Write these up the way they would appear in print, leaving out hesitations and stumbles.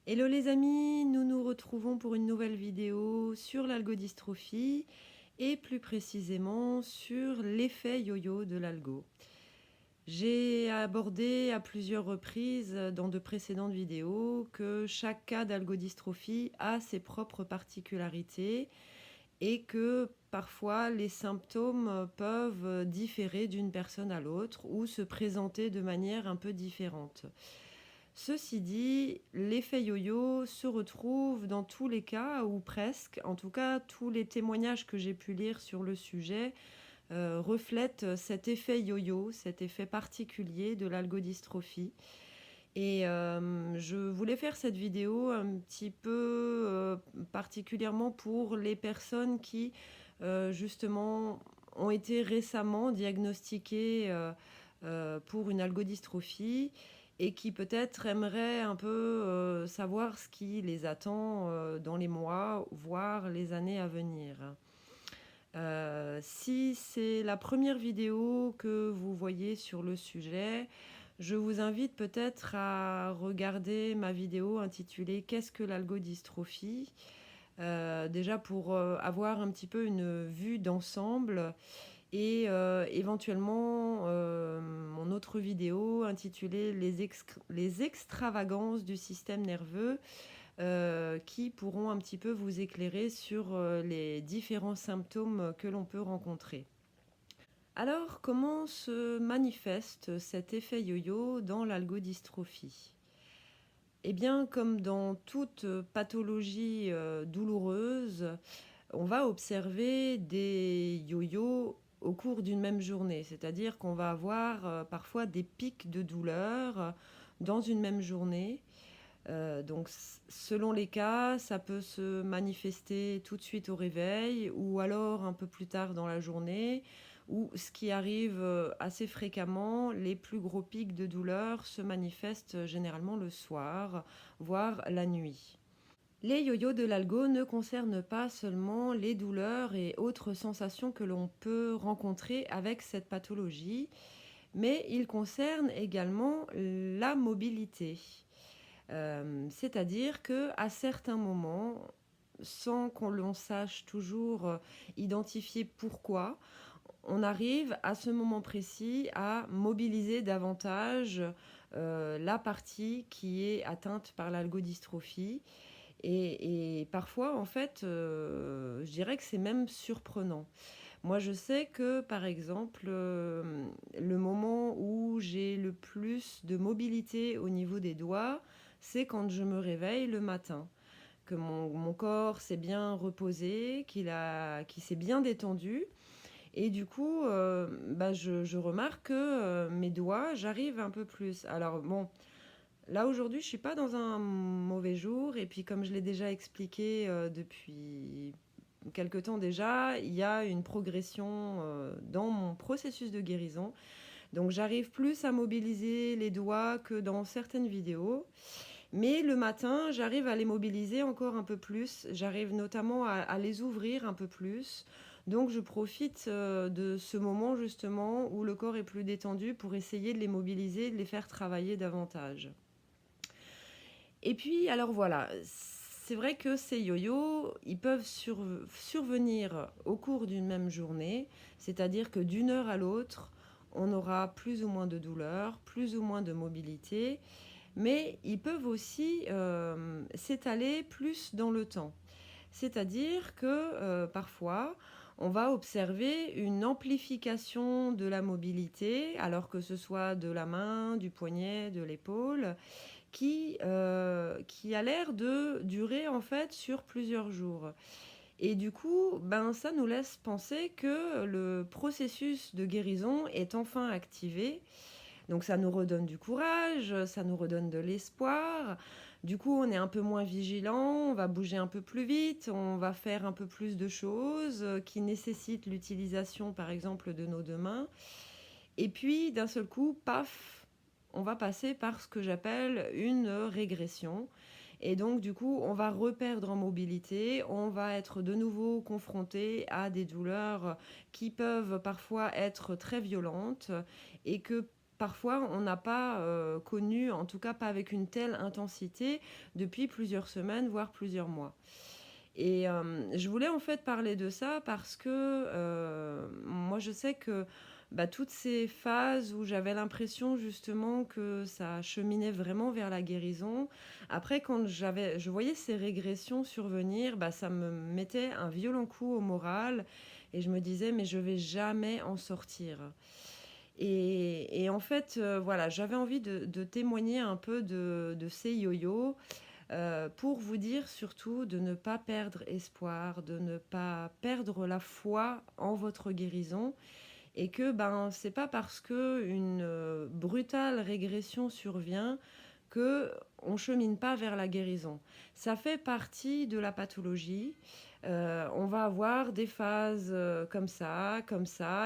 Hello les amis, nous nous retrouvons pour une nouvelle vidéo sur l'algodystrophie et plus précisément sur l'effet yo-yo de l'algo. J'ai abordé à plusieurs reprises dans de précédentes vidéos que chaque cas d'algodystrophie a ses propres particularités et que parfois les symptômes peuvent différer d'une personne à l'autre ou se présenter de manière un peu différente. Ceci dit, l'effet yo-yo se retrouve dans tous les cas, ou presque. En tout cas, tous les témoignages que j'ai pu lire sur le sujet reflètent cet effet yo-yo, cet effet particulier de l'algodystrophie. Et je voulais faire cette vidéo un petit peu particulièrement pour les personnes qui, justement, ont été récemment diagnostiquées pour une algodystrophie et qui peut-être aimeraient un peu savoir ce qui les attend dans les mois, voire les années à venir. Si c'est la première vidéo que vous voyez sur le sujet, je vous invite peut-être à regarder ma vidéo intitulée Qu'est-ce que l'algodystrophie déjà pour avoir un petit peu une vue d'ensemble et éventuellement mon autre vidéo intitulée Les extravagances du système nerveux qui pourront un petit peu vous éclairer sur les différents symptômes que l'on peut rencontrer. Alors, comment se manifeste cet effet yo-yo dans l'algodystrophie? Eh bien, comme dans toute pathologie douloureuse, on va observer des yo-yo au cours d'une même journée. C'est-à-dire qu'on va avoir parfois des pics de douleur dans une même journée. Donc, selon les cas, ça peut se manifester tout de suite au réveil ou alors un peu plus tard dans la journée. Ou ce qui arrive assez fréquemment, les plus gros pics de douleur se manifestent généralement le soir, voire la nuit. Les yo-yo de l'algo ne concernent pas seulement les douleurs et autres sensations que l'on peut rencontrer avec cette pathologie, mais ils concernent également la mobilité. C'est-à-dire qu'à certains moments, sans qu'on l'on sache toujours identifier pourquoi, on arrive à ce moment précis à mobiliser davantage la partie qui est atteinte par l'algodystrophie. Et parfois, en fait, je dirais que c'est même surprenant. Moi, je sais que, par exemple, le moment où j'ai le plus de mobilité au niveau des doigts, c'est quand je me réveille le matin, que mon corps s'est bien reposé, qu'il s'est bien détendu. Et du coup, je remarque que mes doigts, j'arrive un peu plus. Alors bon, là aujourd'hui, je suis pas dans un mauvais jour. Et puis comme je l'ai déjà expliqué depuis quelque temps déjà, il y a une progression dans mon processus de guérison. Donc j'arrive plus à mobiliser les doigts que dans certaines vidéos. Mais le matin, j'arrive à les mobiliser encore un peu plus. J'arrive notamment à les ouvrir un peu plus. Donc je profite de ce moment justement où le corps est plus détendu pour essayer de les mobiliser, de les faire travailler davantage. Et puis, alors voilà, c'est vrai que ces yo-yo, ils peuvent survenir au cours d'une même journée, c'est-à-dire que d'une heure à l'autre, on aura plus ou moins de douleur, plus ou moins de mobilité, mais ils peuvent aussi s'étaler plus dans le temps. C'est-à-dire que parfois, on va observer une amplification de la mobilité, alors que ce soit de la main, du poignet, de l'épaule, qui a l'air de durer en fait sur plusieurs jours. Et du coup, ça nous laisse penser que le processus de guérison est enfin activé. Donc ça nous redonne du courage, ça nous redonne de l'espoir. Du coup, on est un peu moins vigilant, on va bouger un peu plus vite, on va faire un peu plus de choses qui nécessitent l'utilisation, par exemple, de nos deux mains. Et puis, d'un seul coup, paf, on va passer par ce que j'appelle une régression. Et donc, du coup, on va reperdre en mobilité, on va être de nouveau confronté à des douleurs qui peuvent parfois être très violentes et que parfois on n'a pas connu, en tout cas pas avec une telle intensité, depuis plusieurs semaines, voire plusieurs mois. Et je voulais en fait parler de ça parce que moi je sais que toutes ces phases où j'avais l'impression justement que ça cheminait vraiment vers la guérison, après quand je voyais ces régressions survenir, ça me mettait un violent coup au moral et je me disais mais je vais jamais en sortir. Et en fait, voilà, j'avais envie de témoigner un peu de ces yo-yo pour vous dire surtout de ne pas perdre espoir, de ne pas perdre la foi en votre guérison et que c'est pas parce que une brutale régression survient que on chemine pas vers la guérison. Ça fait partie de la pathologie. On va avoir des phases comme ça,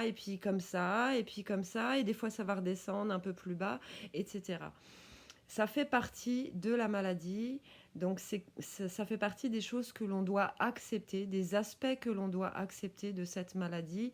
et puis comme ça, et puis comme ça, et des fois ça va redescendre un peu plus bas, etc. Ça fait partie de la maladie, donc ça fait partie des choses que l'on doit accepter, des aspects que l'on doit accepter de cette maladie.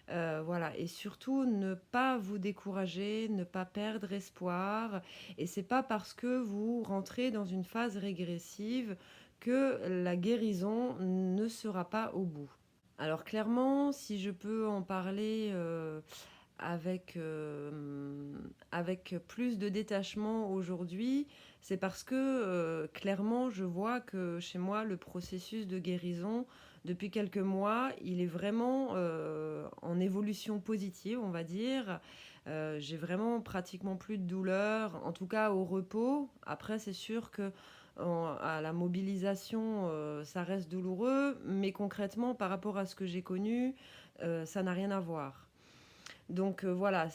Voilà, et surtout ne pas vous décourager, ne pas perdre espoir. Et c'est pas parce que vous rentrez dans une phase régressive que la guérison ne sera pas au bout. Alors clairement, si je peux en parler avec, avec plus de détachement aujourd'hui, c'est parce que clairement, je vois que chez moi, le processus de guérison, depuis quelques mois, il est vraiment en évolution positive, on va dire. J'ai vraiment pratiquement plus de douleur, en tout cas au repos. Après, c'est sûr que à la mobilisation, ça reste douloureux, mais concrètement, par rapport à ce que j'ai connu, ça n'a rien à voir. Donc voilà,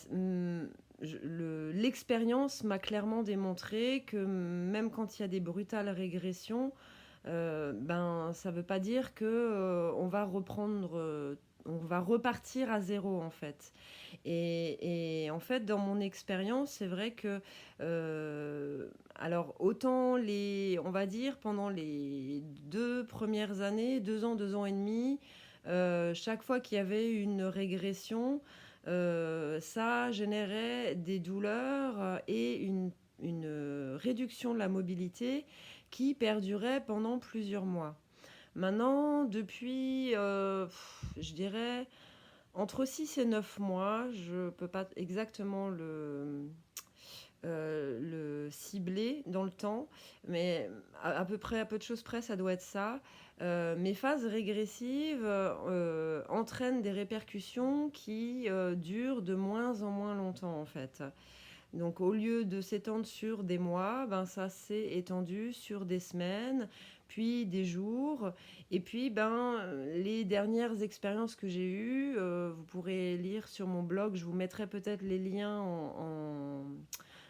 l'expérience m'a clairement démontré que même quand il y a des brutales régressions, ça ne veut pas dire que on va repartir à zéro en fait. Et en fait, dans mon expérience, c'est vrai que alors autant on va dire pendant les 2 premières années, 2 ans, 2 ans et demi, chaque fois qu'il y avait une régression, ça générait des douleurs et une réduction de la mobilité qui perdurait pendant plusieurs mois. Maintenant, depuis, je dirais, entre 6 et 9 mois, je ne peux pas exactement le cibler dans le temps, mais à peu près, à peu de choses près, ça doit être ça. Mes phases régressives entraînent des répercussions qui durent de moins en moins longtemps en fait. Donc au lieu de s'étendre sur des mois, ça s'est étendu sur des semaines, puis des jours. Et puis les dernières expériences que j'ai eues, vous pourrez lire sur mon blog, je vous mettrai peut-être les liens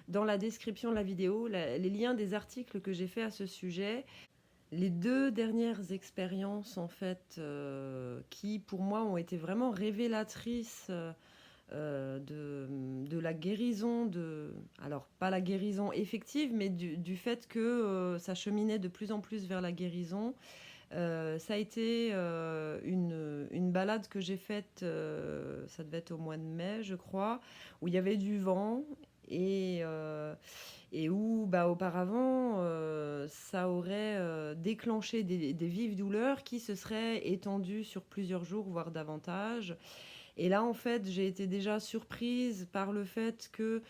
dans la description de la vidéo, les liens des articles que j'ai fait à ce sujet. Les 2 dernières expériences, en fait, qui pour moi ont été vraiment révélatrices de la guérison, alors pas la guérison effective, mais du fait que ça cheminait de plus en plus vers la guérison. Ça a été une balade que j'ai faite, ça devait être au mois de mai, je crois, où il y avait du vent et où auparavant ça aurait déclenché des vives douleurs qui se seraient étendues sur plusieurs jours, voire davantage. Et là, en fait, j'ai été déjà surprise par le fait que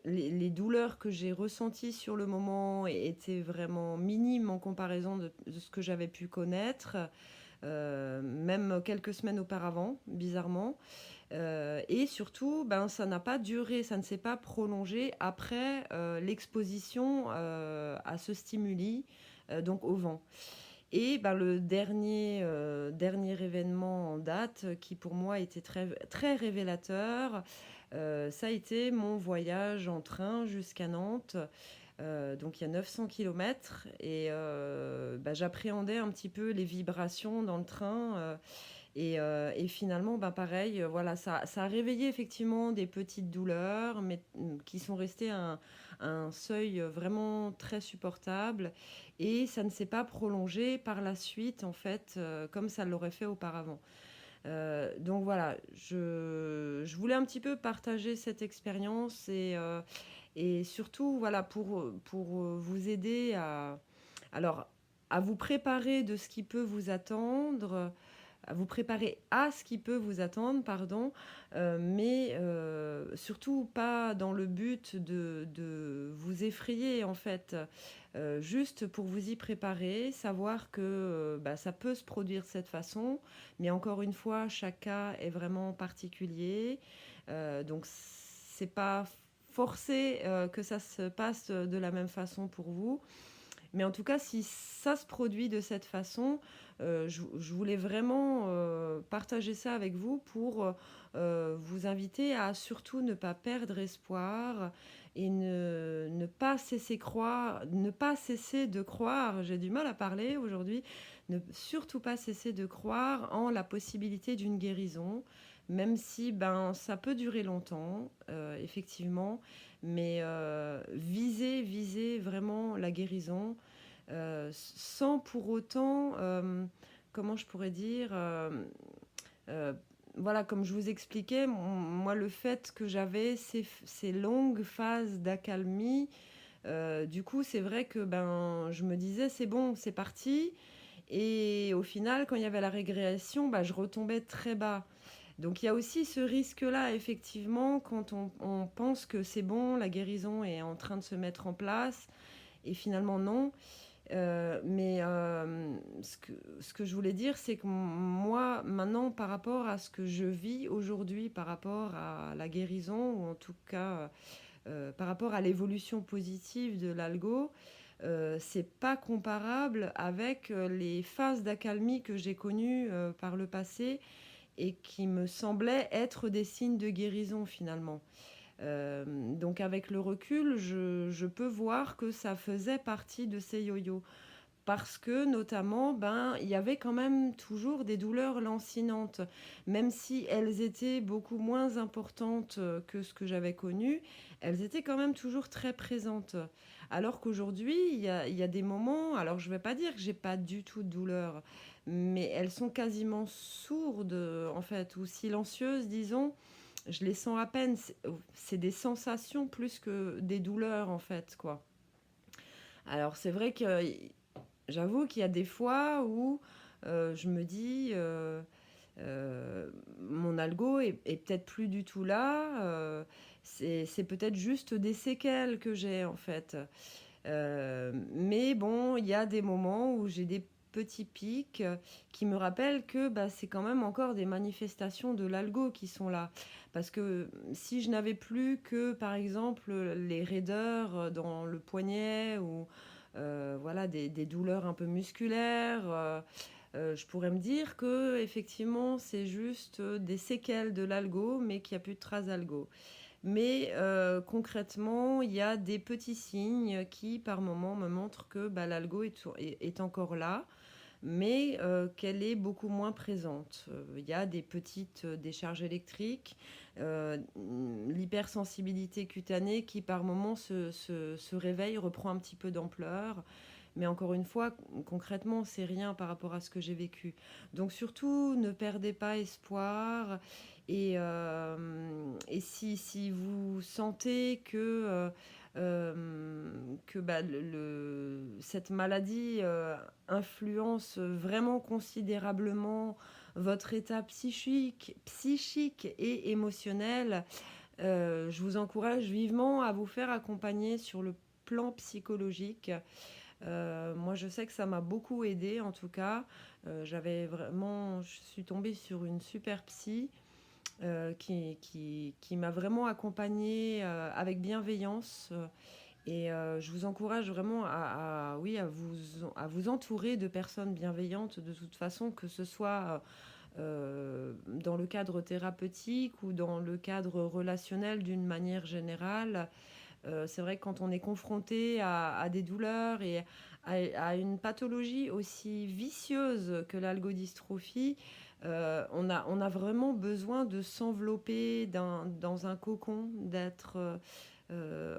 les douleurs que j'ai ressenties sur le moment étaient vraiment minimes en comparaison de ce que j'avais pu connaître, même quelques semaines auparavant, bizarrement. Et surtout, ça n'a pas duré, ça ne s'est pas prolongé après l'exposition à ce stimuli, donc au vent. Et le dernier événement en date qui pour moi était très, très révélateur, ça a été mon voyage en train jusqu'à Nantes. Donc il y a 900 kilomètres et j'appréhendais un petit peu les vibrations dans le train. Et finalement, pareil, voilà, ça a réveillé effectivement des petites douleurs, mais qui sont restées à un seuil vraiment très supportable. Et ça ne s'est pas prolongé par la suite, en fait, comme ça l'aurait fait auparavant. Donc voilà, je voulais un petit peu partager cette expérience et surtout, voilà, pour vous aider alors, à vous préparer de ce qui peut vous attendre, à vous préparer à ce qui peut vous attendre, pardon, mais surtout pas dans le but de vous effrayer, en fait. Juste pour vous y préparer, savoir que bah, ça peut se produire de cette façon, mais encore une fois, chaque cas est vraiment particulier. Donc, c'est pas forcé que ça se passe de la même façon pour vous. Mais en tout cas, si ça se produit de cette façon, je voulais vraiment partager ça avec vous pour vous inviter à surtout ne pas perdre espoir et ne pas cesser de croire, j'ai du mal à parler aujourd'hui, ne surtout pas cesser de croire en la possibilité d'une guérison, même si ben, ça peut durer longtemps, effectivement, mais viser vraiment la guérison sans pour autant, comment je pourrais dire, euh, voilà, comme je vous expliquais, moi, le fait que j'avais ces longues phases d'accalmie, du coup, c'est vrai que ben, je me disais, c'est bon, c'est parti. Et au final, quand il y avait la régression, bah, je retombais très bas. Donc il y a aussi ce risque-là, effectivement, quand on pense que c'est bon, la guérison est en train de se mettre en place, et finalement non. Mais ce que je voulais dire, c'est que moi, maintenant, par rapport à ce que je vis aujourd'hui, par rapport à la guérison, ou en tout cas par rapport à l'évolution positive de l'algo, c'est pas comparable avec les phases d'accalmie que j'ai connues par le passé et qui me semblaient être des signes de guérison finalement. Donc avec le recul, je peux voir que ça faisait partie de ces yo-yo. Parce que notamment, ben, il y avait quand même toujours des douleurs lancinantes. Même si elles étaient beaucoup moins importantes que ce que j'avais connu, elles étaient quand même toujours très présentes. Alors qu'aujourd'hui, il y a des moments, alors je ne vais pas dire que j'ai pas du tout de douleur, mais elles sont quasiment sourdes, en fait, ou silencieuses, disons. Je les sens à peine. C'est des sensations plus que des douleurs, en fait, quoi. Alors c'est vrai que j'avoue qu'il y a des fois où je me dis mon algo est peut-être plus du tout là. C'est peut-être juste des séquelles que j'ai en fait. Mais bon, il y a des moments où j'ai des petits pics qui me rappellent que bah, c'est quand même encore des manifestations de l'algo qui sont là. Parce que si je n'avais plus que, par exemple, les raideurs dans le poignet ou voilà, des douleurs un peu musculaires, je pourrais me dire que effectivement c'est juste des séquelles de l'algo, mais qu'il n'y a plus de traces d'algo. Mais concrètement, il y a des petits signes qui, par moment, me montrent que bah, l'algo est encore là, mais qu'elle est beaucoup moins présente. Il y a des petites décharges électriques, l'hypersensibilité cutanée qui, par moment, se réveille, reprend un petit peu d'ampleur. Mais encore une fois, concrètement, c'est rien par rapport à ce que j'ai vécu. Donc surtout, ne perdez pas espoir. Et si vous sentez que bah, cette maladie influence vraiment considérablement votre état psychique et émotionnel, je vous encourage vivement à vous faire accompagner sur le plan psychologique. Moi, je sais que ça m'a beaucoup aidé en tout cas. Je suis tombée sur une super psy qui m'a vraiment accompagnée avec bienveillance. Et je vous encourage vraiment oui, à vous entourer de personnes bienveillantes de toute façon, que ce soit dans le cadre thérapeutique ou dans le cadre relationnel d'une manière générale. C'est vrai que quand on est confronté à des douleurs et à une pathologie aussi vicieuse que l'algodystrophie, on a vraiment besoin de s'envelopper dans un cocon, d'être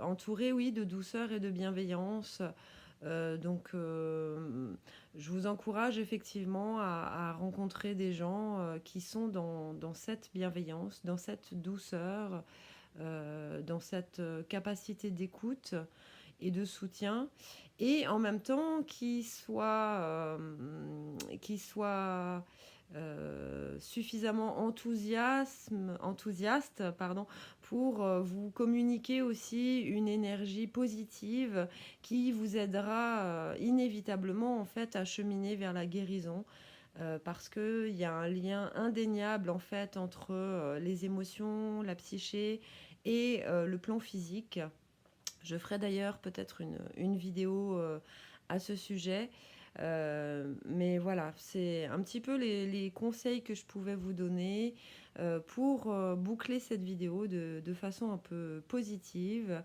entouré, oui, de douceur et de bienveillance, Je vous encourage effectivement à rencontrer des gens qui sont dans cette bienveillance, dans cette douceur, dans cette capacité d'écoute et de soutien, et en même temps qui soit suffisamment enthousiaste, pardon, pour vous communiquer aussi une énergie positive qui vous aidera inévitablement en fait à cheminer vers la guérison. Parce qu'il y a un lien indéniable en fait entre les émotions, la psyché et le plan physique. Je ferai d'ailleurs peut-être une vidéo à ce sujet. Mais voilà, c'est un petit peu les conseils que je pouvais vous donner pour boucler cette vidéo de façon un peu positive.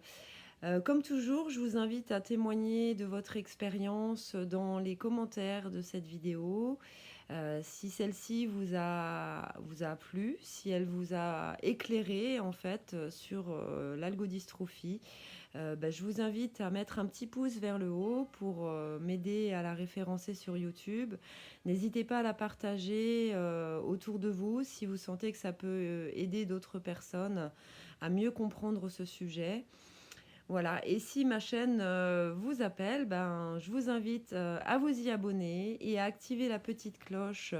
Comme toujours, je vous invite à témoigner de votre expérience dans les commentaires de cette vidéo. Si celle-ci vous a plu, si elle vous a éclairé en fait sur l'algodystrophie, je vous invite à mettre un petit pouce vers le haut pour m'aider à la référencer sur YouTube. N'hésitez pas à la partager autour de vous si vous sentez que ça peut aider d'autres personnes à mieux comprendre ce sujet. Voilà, et si ma chaîne vous appelle, je vous invite à vous y abonner et à activer la petite cloche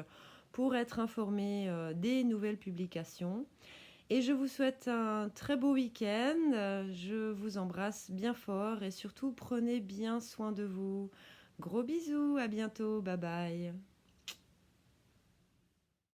pour être informé des nouvelles publications. Et je vous souhaite un très beau week-end. Je vous embrasse bien fort et surtout prenez bien soin de vous. Gros bisous, à bientôt, bye bye.